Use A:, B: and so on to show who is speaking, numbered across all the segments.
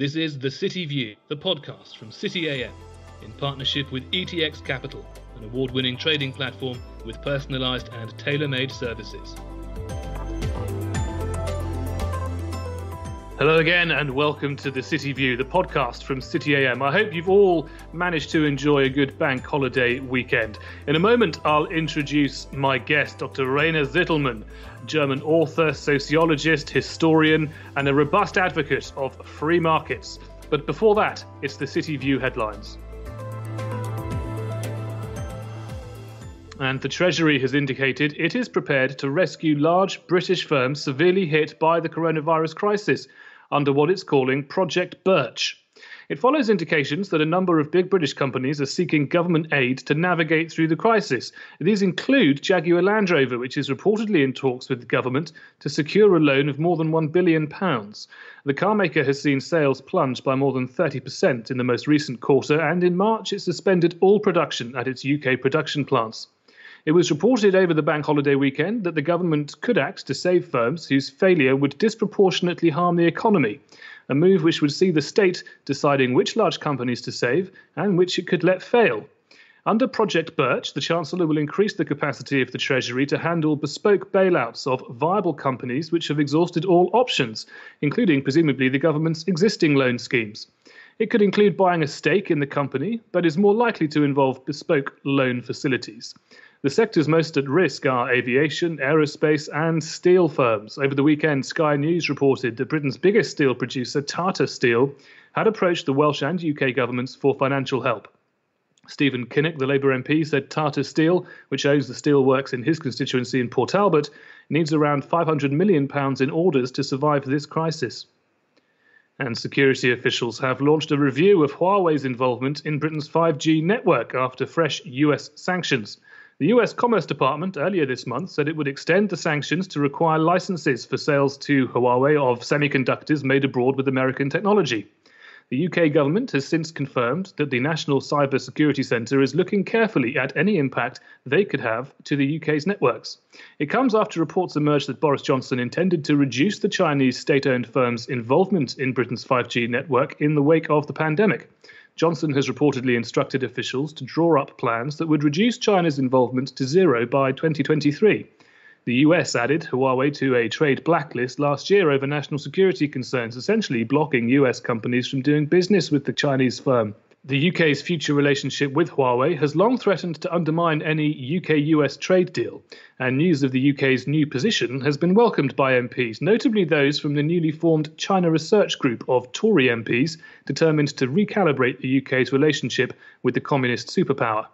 A: This is The City View, the podcast from City AM, in partnership with ETX Capital, an award-winning trading platform with personalised and tailor-made services. Hello again and welcome to The City View, the podcast from City AM. I hope you've all managed to enjoy a good bank holiday weekend. In a moment, I'll introduce my guest, Dr. Rainer Zittelmann, German author, sociologist, historian, and a robust advocate of free markets. But before that, it's the City View headlines. And the Treasury has indicated it is prepared to rescue large British firms severely hit by the coronavirus crisis under what it's calling Project Birch. It follows indications that a number of big British companies are seeking government aid to navigate through the crisis. These include Jaguar Land Rover, which is reportedly in talks with the government to secure a loan of more than £1 billion. The carmaker has seen sales plunge by more than 30% in the most recent quarter, and in March it suspended all production at its UK production plants. It was reported over the bank holiday weekend that the government could act to save firms whose failure would disproportionately harm the economy, a move which would see the state deciding which large companies to save and which it could let fail. Under Project Birch, the Chancellor will increase the capacity of the Treasury to handle bespoke bailouts of viable companies which have exhausted all options, including presumably the government's existing loan schemes. It could include buying a stake in the company, but is more likely to involve bespoke loan facilities. The sectors most at risk are aviation, aerospace and steel firms. Over the weekend, Sky News reported that Britain's biggest steel producer, Tata Steel, had approached the Welsh and UK governments for financial help. Stephen Kinnock, the Labour MP, said Tata Steel, which owns the steelworks in his constituency in Port Talbot, needs around £500 million in orders to survive this crisis. And security officials have launched a review of Huawei's involvement in Britain's 5G network after fresh US sanctions. The US Commerce Department earlier this month said it would extend the sanctions to require licenses for sales to Huawei of semiconductors made abroad with American technology. The UK government has since confirmed that the National Cyber Security Centre is looking carefully at any impact they could have to the UK's networks. It comes after reports emerged that Boris Johnson intended to reduce the Chinese state-owned firm's involvement in Britain's 5G network in the wake of the pandemic. Johnson has reportedly instructed officials to draw up plans that would reduce China's involvement to zero by 2023. The US added Huawei to a trade blacklist last year over national security concerns, essentially blocking US companies from doing business with the Chinese firm. The UK's future relationship with Huawei has long threatened to undermine any UK-US trade deal, and news of the UK's new position has been welcomed by MPs, notably those from the newly formed China Research Group of Tory MPs, determined to recalibrate the UK's relationship with the communist superpower.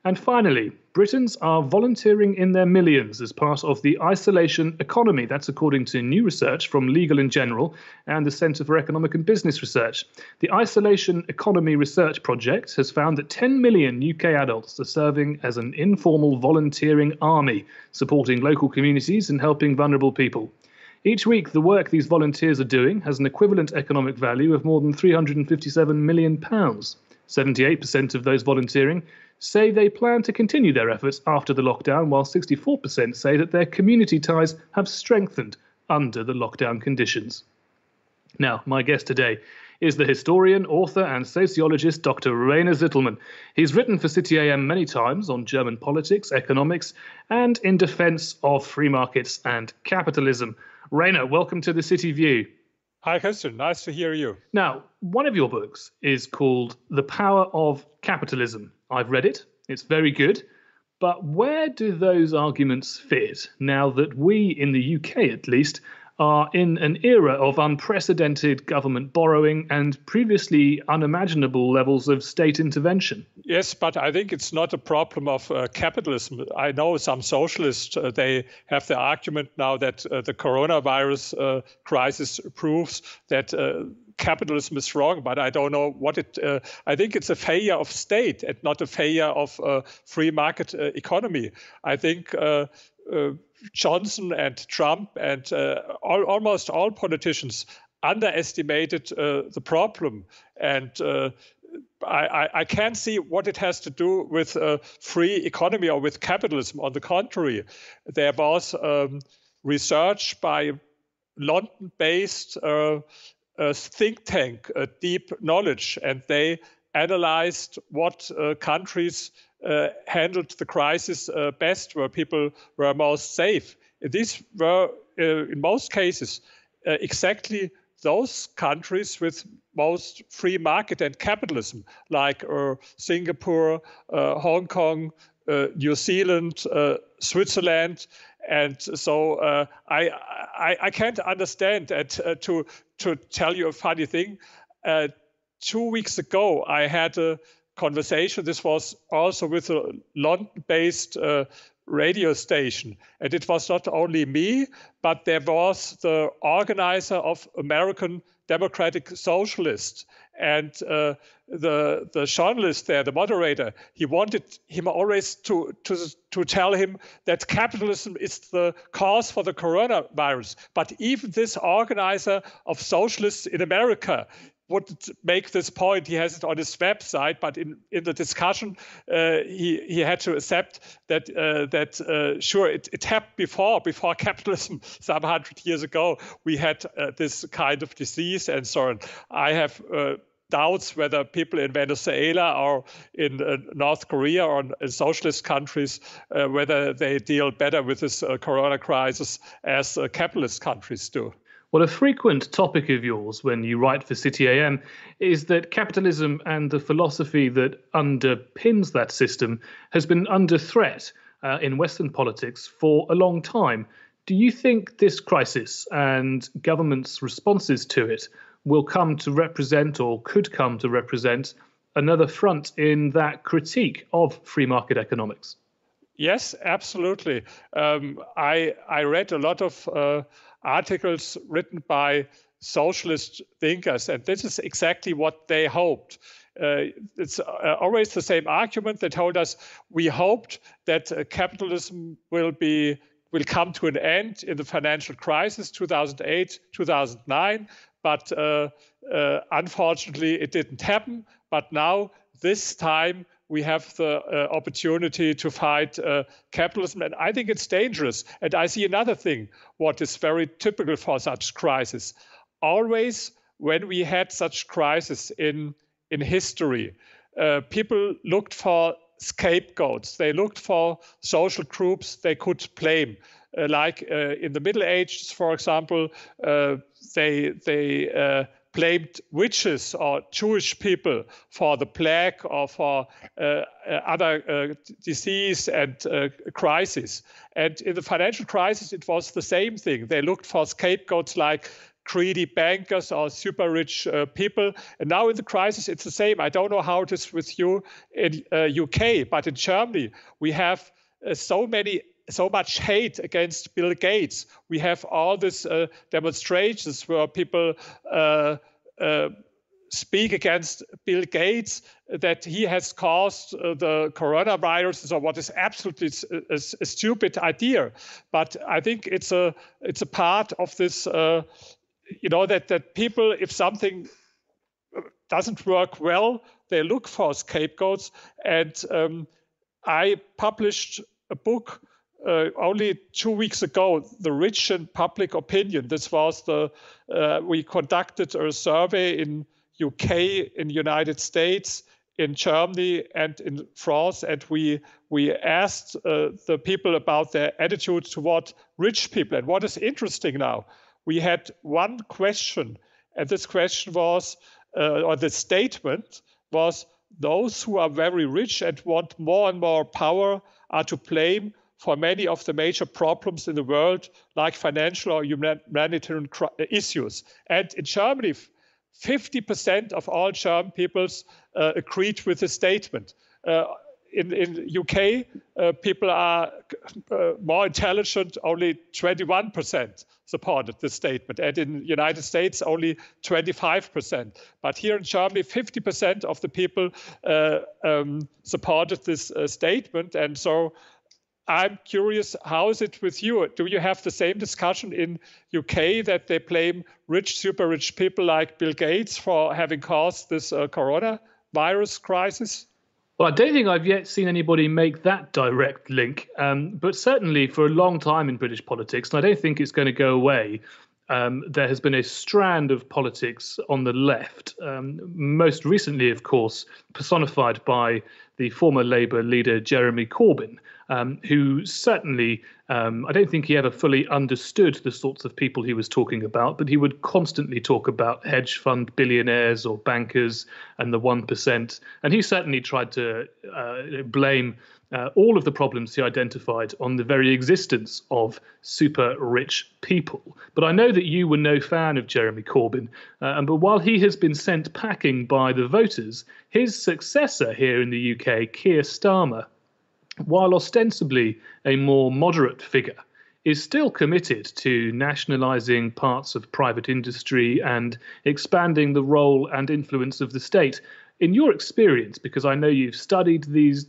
A: And finally, Britons are volunteering in their millions as part of the isolation economy. That's according to new research from Legal in General and the Centre for Economic and Business Research. The Isolation Economy Research Project has found that 10 million UK adults are serving as an informal volunteering army, supporting local communities and helping vulnerable people. Each week, the work these volunteers are doing has an equivalent economic value of more than £357 million. 78% of those volunteering say they plan to continue their efforts after the lockdown, while 64% say that their community ties have strengthened under the lockdown conditions. Now, my guest today is the historian, author and sociologist Dr. Rainer Zittelmann. He's written for City AM many times on German politics, economics, and in defence of free markets and capitalism. Rainer, welcome to the City View.
B: Hi, Christian. Nice to hear you.
A: Now, one of your books is called The Power of Capitalism. I've read it. It's very good. But where do those arguments fit now that we, in the UK at least, are in an era of unprecedented government borrowing and previously unimaginable levels of state intervention?
B: Yes, but I think it's not a problem of capitalism. I know some socialists, they have the argument now that the coronavirus crisis proves that capitalism is wrong, but I don't know what it. I think it's a failure of state and not a failure of free market economy. I think Johnson and Trump and almost all politicians underestimated the problem, and I can't see what it has to do with free economy or with capitalism. On the contrary, there was research by London-based a think tank, a deep knowledge, and they analyzed what countries handled the crisis best, where people were most safe. These were, in most cases, exactly those countries with most free market and capitalism, like Singapore, Hong Kong, New Zealand, Switzerland. And so I can't understand. And to tell you a funny thing, 2 weeks ago I had a conversation. This was also with a London-based radio station, and it was not only me, but there was the organizer of American Democratic Socialists, and the journalist there, the moderator, he wanted him always to tell him that capitalism is the cause for the coronavirus. But even this organizer of socialists in America wouldn't make this point. He has it on his website, but in the discussion, he had to accept that sure, it happened before capitalism, some 100 years ago. We had this kind of disease and so on. I have doubts whether people in Venezuela or in North Korea or in socialist countries, whether they deal better with this corona crisis as capitalist countries do.
A: Well, a frequent topic of yours when you write for City AM is that capitalism and the philosophy that underpins that system has been under threat in Western politics for a long time. Do you think this crisis and governments' responses to it will come to represent, or could come to represent, another front in that critique of free market economics?
B: Yes, absolutely. I read a lot of articles written by socialist thinkers, and this is exactly what they hoped. It's always the same argument. They told us, we hoped that capitalism will come to an end in the financial crisis 2008, 2009, but unfortunately it didn't happen. But now, this time, we have the opportunity to fight capitalism. And I think it's dangerous. And I see another thing, what is very typical for such crisis. Always when we had such crisis in history, people looked for scapegoats. They looked for social groups they could blame. Like in the Middle Ages, for example, they blamed witches or Jewish people for the plague or for other disease and crisis. And in the financial crisis, it was the same thing. They looked for scapegoats like greedy bankers or super rich people. And now in the crisis, it's the same. I don't know how it is with you in UK, but in Germany, we have so much hate against Bill Gates. We have all these demonstrations where people speak against Bill Gates, that he has caused the coronavirus, or what is absolutely a stupid idea. But I think it's a part of this, that people, if something doesn't work well, they look for scapegoats. And I published a book only 2 weeks ago, The Rich and Public Opinion. This was we conducted a survey in UK, in United States, in Germany, and in France, and we asked the people about their attitude toward rich people. And what is interesting now, we had one question, and this question was, or the statement was, those who are very rich and want more and more power are to blame for many of the major problems in the world, like financial or humanitarian issues. And in Germany, 50% of all German peoples agreed with the statement. In UK, people are more intelligent, only 21% supported the statement. And in the United States, only 25%. But here in Germany, 50% of the people supported this statement. And so I'm curious, how is it with you? Do you have the same discussion in UK, that they blame rich, super rich people like Bill Gates for having caused this coronavirus crisis?
A: Well, I don't think I've yet seen anybody make that direct link, but certainly for a long time in British politics, and I don't think it's going to go away, there has been a strand of politics on the left, most recently, of course, personified by the former Labour leader Jeremy Corbyn, who certainly, I don't think he ever fully understood the sorts of people he was talking about, but he would constantly talk about hedge fund billionaires or bankers and the 1%. And he certainly tried to blame all of the problems he identified on the very existence of super rich people. But I know that you were no fan of Jeremy Corbyn. But while he has been sent packing by the voters, his successor here in the UK, Keir Starmer, while ostensibly a more moderate figure, is still committed to nationalising parts of private industry and expanding the role and influence of the state. In your experience, because I know you've studied these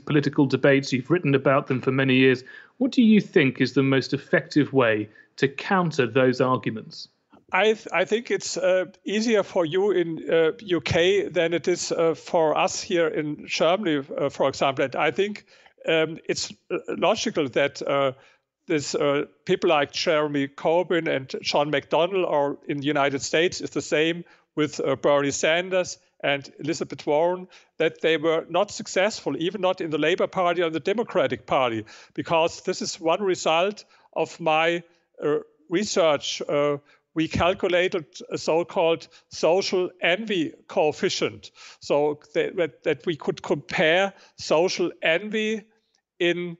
A: political debates, you've written about them for many years, what do you think is the most effective way to counter those arguments?
B: I think it's easier for you in UK than it is for us here in Germany, for example. And I think it's logical that people like Jeremy Corbyn and John McDonnell, or in the United States, is the same with Bernie Sanders and Elizabeth Warren, that they were not successful, even not in the Labour Party or the Democratic Party, because this is one result of my research. We calculated a so-called social envy coefficient, so that we could compare social envy in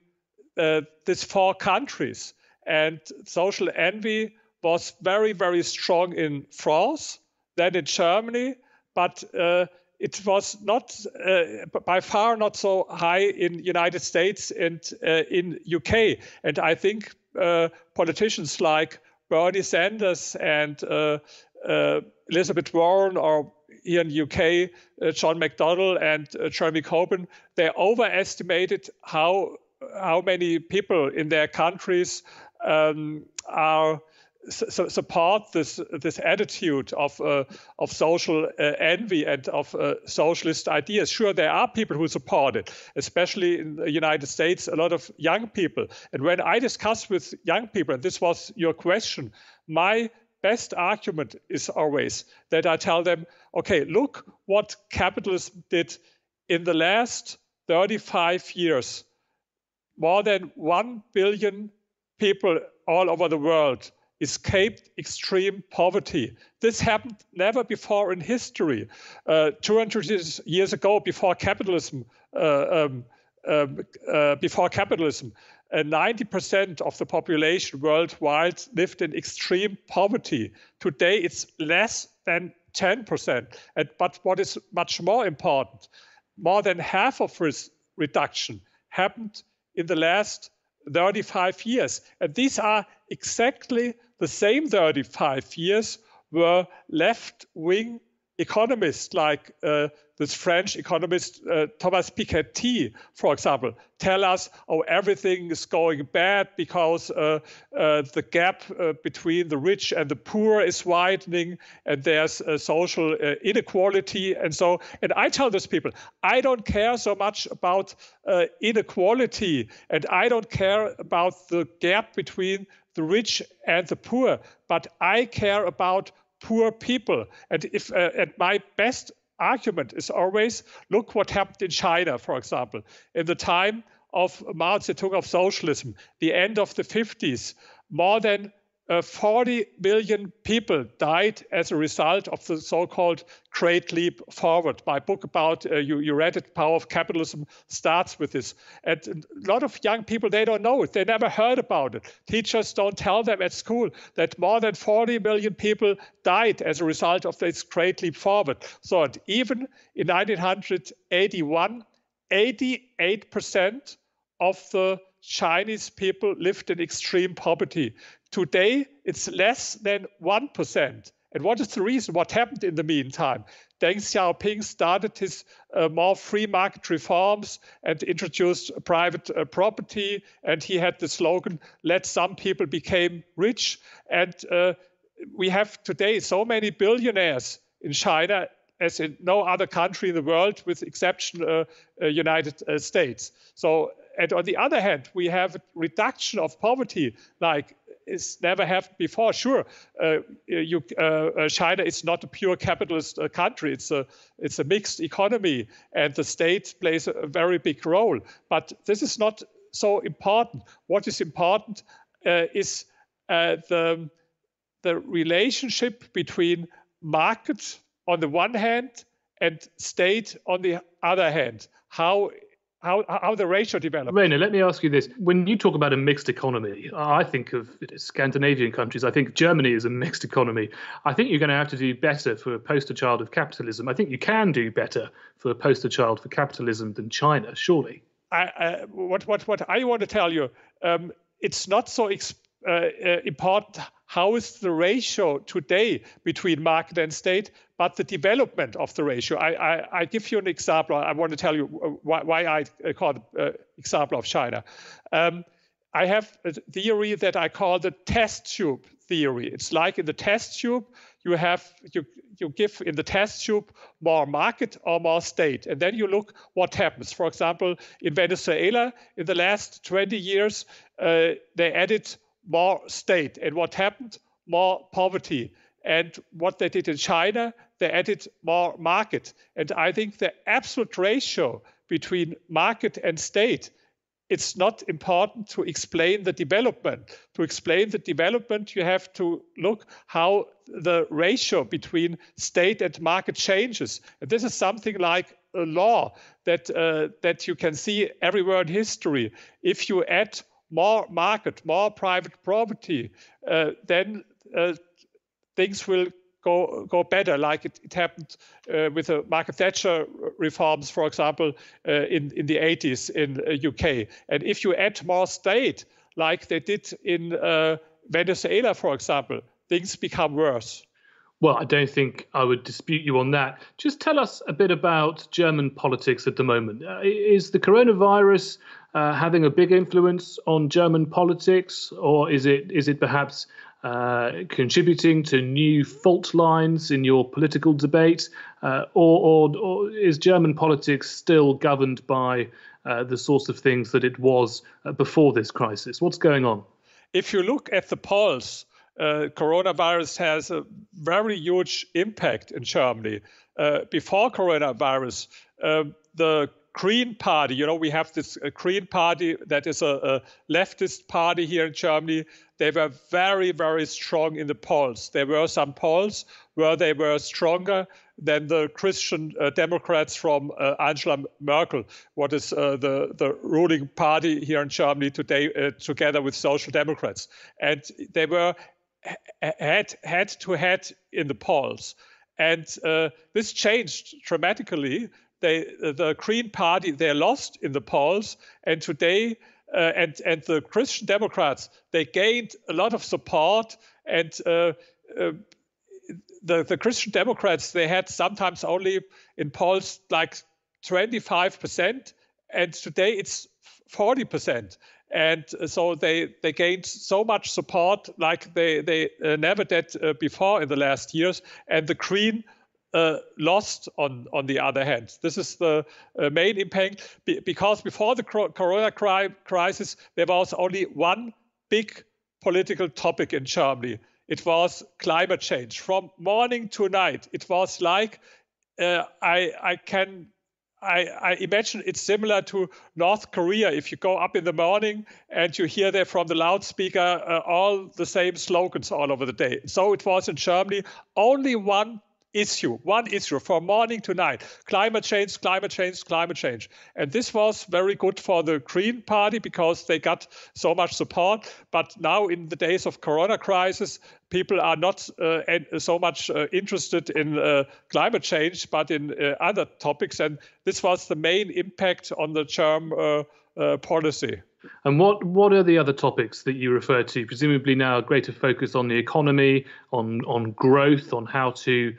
B: these 4 countries. And social envy was very, very strong in France, then in Germany, but it was not by far not so high in United States and in UK. And I think politicians like Bernie Sanders and Elizabeth Warren, or here in UK, John McDonnell and Jeremy Corbyn, they overestimated how many people in their countries support this attitude of social envy and of socialist ideas. Sure, there are people who support it, especially in the United States, a lot of young people. And when I discuss with young people, and this was your question, my best argument is always that I tell them, okay, look what capitalism did in the last 35 years. More than 1 billion people all over the world escaped extreme poverty. This happened never before in history. 200 years ago, before capitalism, 90% of the population worldwide lived in extreme poverty. Today, it's less than 10%. But what is much more important, more than half of this reduction happened in the last 35 years. And these are exactly the same 35 years where left-wing economists like this French economist Thomas Piketty, for example, tell us, oh, everything is going bad because the gap between the rich and the poor is widening, and there's social inequality. And I tell these people, I don't care so much about inequality, and I don't care about the gap between the rich and the poor, but I care about poor people. And my best argument is always, look what happened in China, for example. In the time of Mao Zedong, of socialism, the end of the 50s, more than 40 million people died as a result of the so-called Great Leap Forward. My book about, you read it, Power of Capitalism, starts with this. And a lot of young people, they don't know it. They never heard about it. Teachers don't tell them at school that more than 40 million people died as a result of this Great Leap Forward. So even in 1981, 88% of the Chinese people lived in extreme poverty. Today, it's less than 1%. And what is the reason? What happened in the meantime? Deng Xiaoping started his more free market reforms and introduced private property. And he had the slogan, let some people become rich. And we have today so many billionaires in China as in no other country in the world, with exception United States. So, and on the other hand, we have a reduction of poverty, like is never happened before. Sure, China is not a pure capitalist country. It's a mixed economy, and the state plays a very big role. But this is not so important. What is important is the relationship between market on the one hand and state on the other hand. How the ratio develops.
A: Rainer, let me ask you this. When you talk about a mixed economy, I think of Scandinavian countries. I think Germany is a mixed economy. I think you're going to have to do better for a poster child of capitalism. I think you can do better for a poster child for capitalism than China, surely.
B: What I want to tell you, it's not so important how is the ratio today between market and state, but the development of the ratio. I give you an example. I want to tell you why I call the example of China. I have a theory that I call the test tube theory. It's like in the test tube, you give in the test tube more market or more state, and then you look what happens. For example, in Venezuela, in the last 20 years, they added more state, and what happened? More poverty. And what they did in China, they added more market. And I think the absolute ratio between market and state, it's not important to explain the development. To explain the development, you have to look how the ratio between state and market changes. And this is something like a law that you can see everywhere in history. If you add more market, more private property, then things will go better, like it happened with the Margaret Thatcher reforms, for example, in the 80s in UK. And if you add more state, like they did in Venezuela, for example, things become worse.
A: Well, I don't think I would dispute you on that. Just tell us a bit about German politics at the moment. Is the coronavirus having a big influence on German politics, or is it perhaps contributing to new fault lines in your political debate, or is German politics still governed by the sorts of things that it was before this crisis? What's going on?
B: If you look at the polls, coronavirus has a very huge impact in Germany. Before coronavirus, the Green Party, we have this Green Party that is a leftist party here in Germany. They were very, very strong in the polls. There were some polls where they were stronger than the Christian Democrats from Angela Merkel, what is the ruling party here in Germany today, together with Social Democrats. And they were head to head in the polls. And this changed dramatically. The Green Party, they lost in the polls, and today, and the Christian Democrats, they gained a lot of support, and the Christian Democrats, they had sometimes only in polls like 25%, and today it's 40%. And so they gained so much support like they never did before in the last years, and the Green lost on the other hand. This is the main impact, because before the corona crisis, there was only one big political topic in Germany. It was climate change. From morning to night, it was like, I imagine it's similar to North Korea. If you go up in the morning and you hear there from the loudspeaker all the same slogans all over the day. So it was in Germany only one issue from morning to night: climate change, climate change, climate change. And this was very good for the Green Party because they got so much support. But now in the days of corona crisis, people are not so much interested in climate change, but in other topics. And this was the main impact on the German policy.
A: And what are the other topics that you refer to? Presumably now a greater focus on the economy, on growth, on how to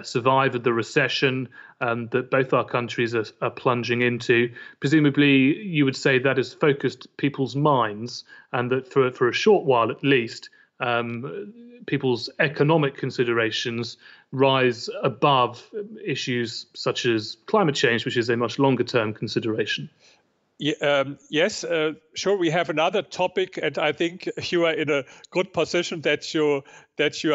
A: survive the recession that both our countries are plunging into. Presumably you would say that has focused people's minds, and that for a short while at least, people's economic considerations rise above issues such as climate change, which is a much longer term consideration.
B: Yes, sure. We have another topic, and I think you are in a good position that you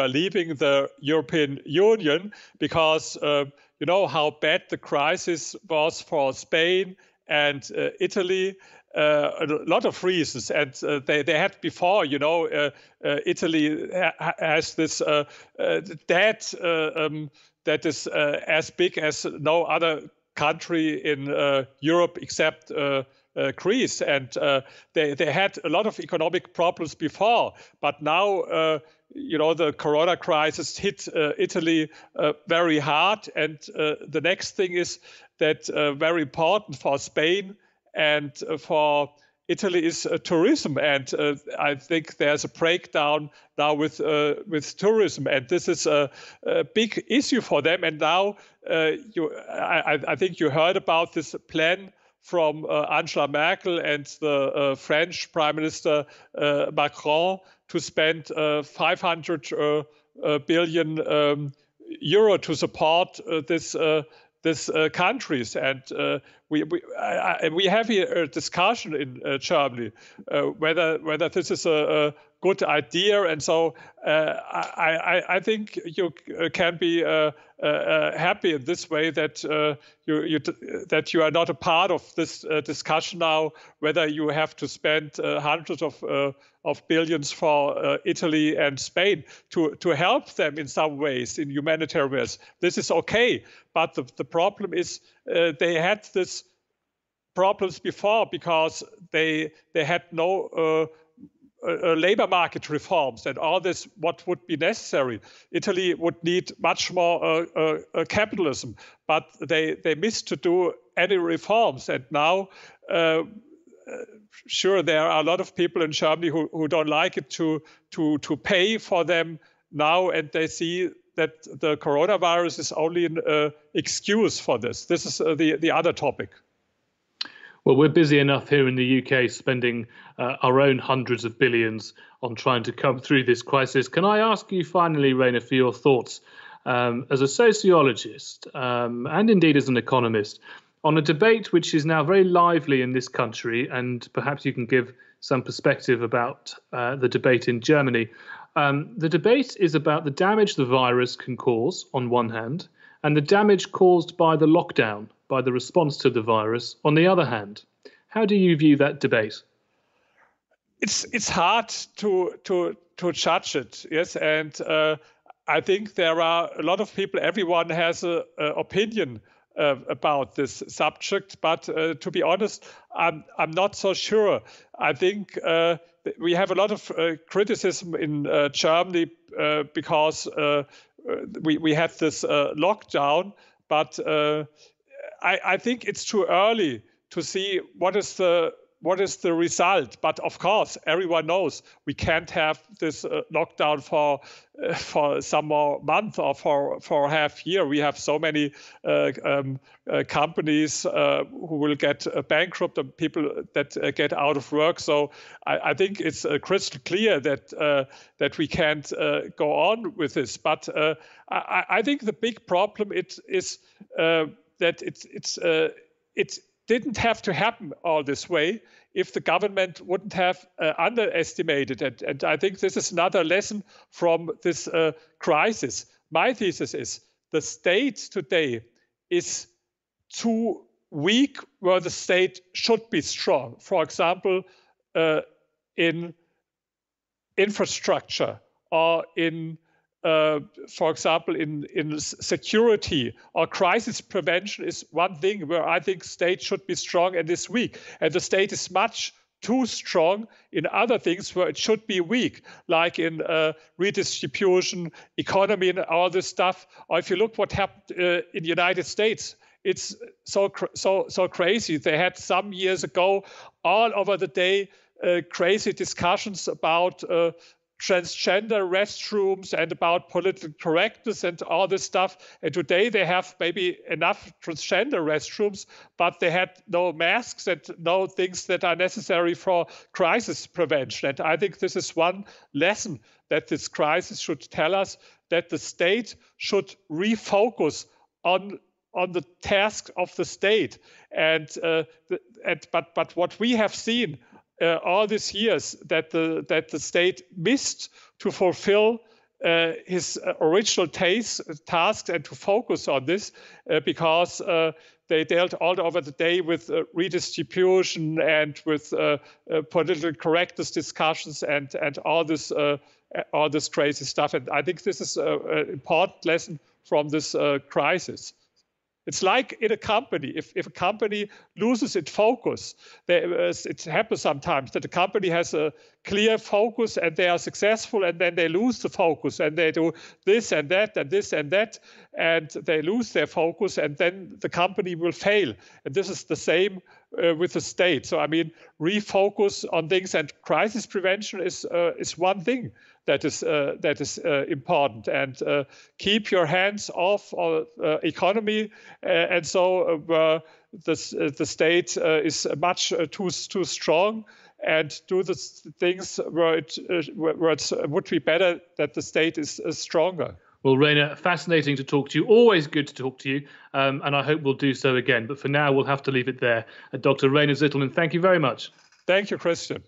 B: are leaving the European Union, because you know how bad the crisis was for Spain and Italy. A lot of reasons, and they had before. You know, Italy has this debt that is as big as no other country in Europe except Greece, and they had a lot of economic problems before, but now you know, the corona crisis hit Italy very hard, and the next thing is that very important for Spain and for Italy is tourism, and I think there's a breakdown now with tourism, and this is a big issue for them. And now I think you heard about this plan from Angela Merkel and the French Prime Minister Macron to spend 500 billion euro to support these countries, and we have here a discussion in Germany whether this is a good idea, and so I think you can be happy in this way that you are not a part of this discussion now, whether you have to spend hundreds of billions for Italy and Spain to help them in some ways, in humanitarian ways. This is okay, but the problem is they had this problems before because they had no labor market reforms and all this what would be necessary. Italy would need much more capitalism, but they missed to do any reforms, and now sure, there are a lot of people in Germany who don't like it to pay for them now, and they see that the coronavirus is only an excuse for this. This is the other topic.
A: Well, we're busy enough here in the UK spending our own hundreds of billions on trying to come through this crisis. Can I ask you finally, Rainer, for your thoughts as a sociologist and indeed as an economist on a debate which is now very lively in this country, and perhaps you can give some perspective about the debate in Germany. The debate is about the damage the virus can cause on one hand, and the damage caused by the lockdown, by the response to the virus on the other hand. How do you view that debate?
B: It's hard to judge it, yes, and I think there are a lot of people. Everyone has an opinion about this subject, but to be honest, I'm not so sure. I think we have a lot of criticism in Germany because we had this lockdown, but I think it's too early to see what is the result. But of course, everyone knows we can't have this lockdown for some more month or for half year. We have so many companies who will get bankrupt and people that get out of work. So I think it's crystal clear that we can't go on with this. But I think the big problem is that it didn't have to happen all this way if the government wouldn't have underestimated it. And I think this is another lesson from this crisis. My thesis is the state today is too weak where the state should be strong. For example, in infrastructure or in for example, in security or crisis prevention is one thing where I think state should be strong and is weak. And the state is much too strong in other things where it should be weak, like in redistribution, economy, and all this stuff. Or if you look what happened in the United States, it's so crazy. They had some years ago, all over the day, crazy discussions about transgender restrooms and about political correctness and all this stuff. And today they have maybe enough transgender restrooms, but they had no masks and no things that are necessary for crisis prevention. And I think this is one lesson that this crisis should tell us, that the state should refocus on on the task of the state. But what we have seen all these years that the state missed to fulfill his original tasks and to focus on this because they dealt all over the day with redistribution and with political correctness discussions and all this crazy stuff. And I think this is an important lesson from this crisis. It's like in a company. If a company loses its focus, it happens sometimes that the company has a clear focus and they are successful, and then they lose the focus and they do this and that and this and that, and they lose their focus, and then the company will fail. And this is the same with the state. So I mean, refocus on things, and crisis prevention is one thing that is important, and keep your hands off economy, and so the state is much too strong, and do the things where it would be better that the state is stronger.
A: Well, Rainer, fascinating to talk to you. Always good to talk to you, and I hope we'll do so again. But for now, we'll have to leave it there. Dr. Rainer Zitelmann, thank you very much.
B: Thank you, Christian.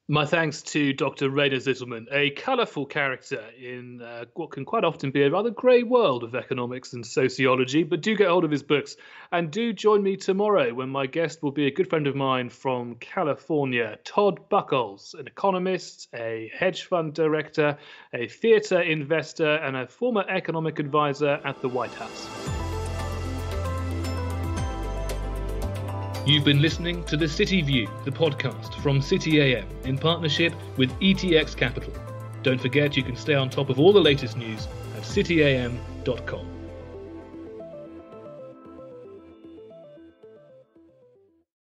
A: My thanks to Dr. Rainer Zitelmann, a colourful character in what can quite often be a rather grey world of economics and sociology, but do get hold of his books. And do join me tomorrow when my guest will be a good friend of mine from California, Todd Buchholz, an economist, a hedge fund director, a theatre investor, and a former economic advisor at the White House. You've been listening to The City View, the podcast from City AM in partnership with ETX Capital. Don't forget you can stay on top of all the latest news at cityam.com.